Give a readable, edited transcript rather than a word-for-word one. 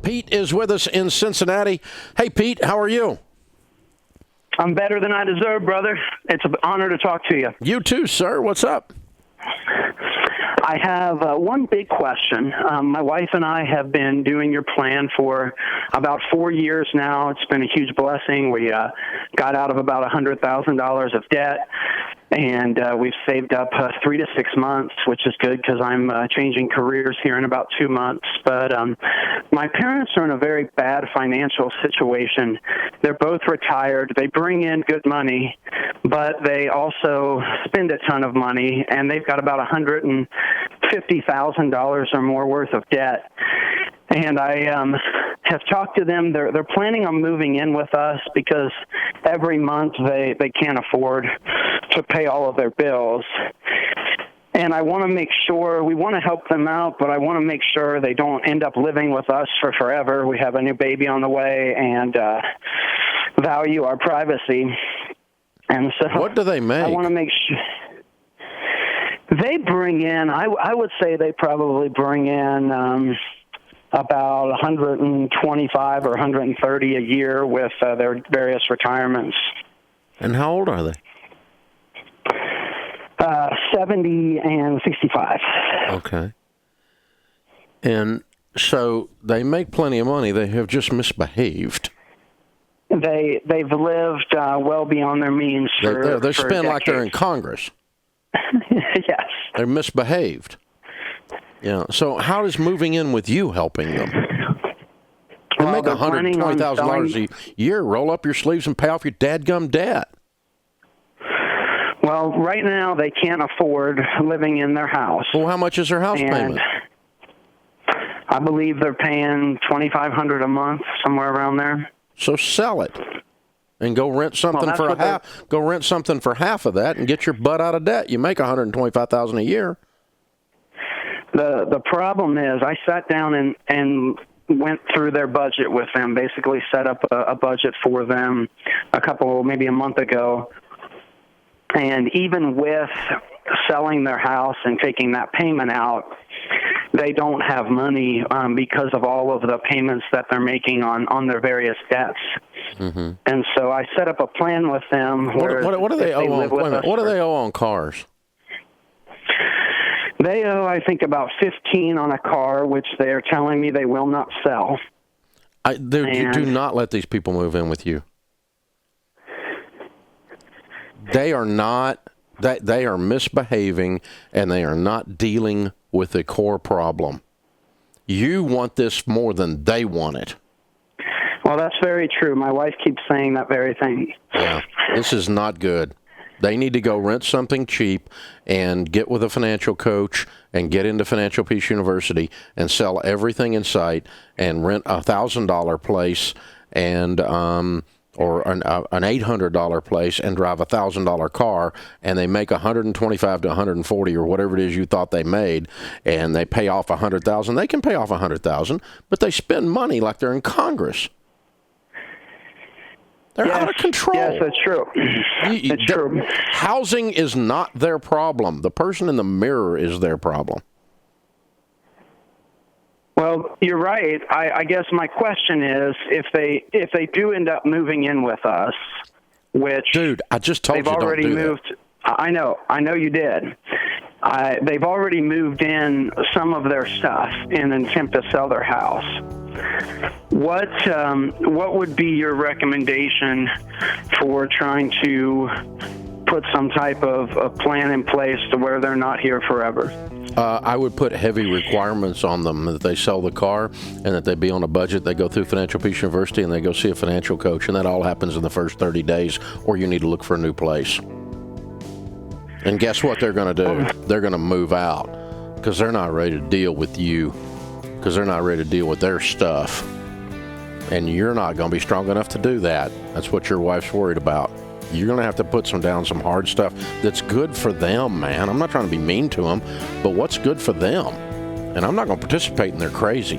Pete is with us in Cincinnati. Hey, Pete, how are you? I'm better than I deserve, brother. It's an honor to talk to you. You too, sir. What's up? I have one big question. My wife and I have been doing your plan for about 4 years now. It's been a huge blessing. We got out of about $100,000 of debt, and we've saved up 3 to 6 months, which is good because I'm changing careers here in about 2 months. But my parents are in a very bad financial situation. They're both retired. They bring in good money, but they also spend a ton of money, and they've got about $150,000 or more worth of debt. And I have talked to them. They're planning on moving in with us because every month they can't afford to pay all of their bills. And I want to make sure, we want to help them out, but I want to make sure they don't end up living with us for forever. We have a new baby on the way and value our privacy. And so what do they make? I want to make sure. They bring in, I would say they probably bring in about 125 or 130 a year with their various retirements. And how old are they? 70 and 65. Okay. And so they make plenty of money. They have just misbehaved. They've lived well beyond their means for they spend decades. like they're in Congress. Yes. They're misbehaved. Yeah. So how is moving in with you helping them? They make $120,000 a year. Roll up your sleeves and pay off your dadgum debt. Well, right now they can't afford living in their house. Well, how much is their house payment? I believe they're paying $2,500 a month, somewhere around there. So sell it and go rent something for half. Go rent something for half of that and get your butt out of debt. You make $125,000 a year. The problem is, I sat down and went through their budget with them. Basically, set up a budget for them maybe a month ago. And even with selling their house and taking that payment out, they don't have money because of all of the payments that they're making on their various debts. Mm-hmm. And so I set up a plan with them. What do they owe on? What do they owe on cars? They owe, I think, about $15 on a car, which they are telling me they will not sell. You do not let these people move in with you. They are not. They are misbehaving, and they are not dealing with the core problem. You want this more than they want it. Well, that's very true. My wife keeps saying that very thing. Yeah, this is not good. They need to go rent something cheap and get with a financial coach and get into Financial Peace University and sell everything in sight and rent a $1,000 place and or an $800 place and drive a $1,000 car, and they make $125 to $140 or whatever it is you thought they made, and they pay off $100,000. They can pay off $100,000, but they spend money like they're in Congress. They're out of control. Yes, that's true. It's true. Housing is not their problem. The person in the mirror is their problem. Well, you're right. I guess my question is, if they do end up moving in with us, which dude, I just told they've you already don't do moved. That. I know you did. They've already moved in some of their stuff in an attempt to sell their house. What would be your recommendation for trying to put some type of plan in place to where they're not here forever? I would put heavy requirements on them that they sell the car and that they be on a budget. They go through Financial Peace University and they go see a financial coach, and that all happens in the first 30 days, or you need to look for a new place. And guess what they're going to do? They're going to move out because they're not ready to deal with you, because they're not ready to deal with their stuff. And you're not going to be strong enough to do that. That's what your wife's worried about. You're going to have to put down some hard stuff that's good for them, man. I'm not trying to be mean to them, but what's good for them? And I'm not going to participate in their crazy.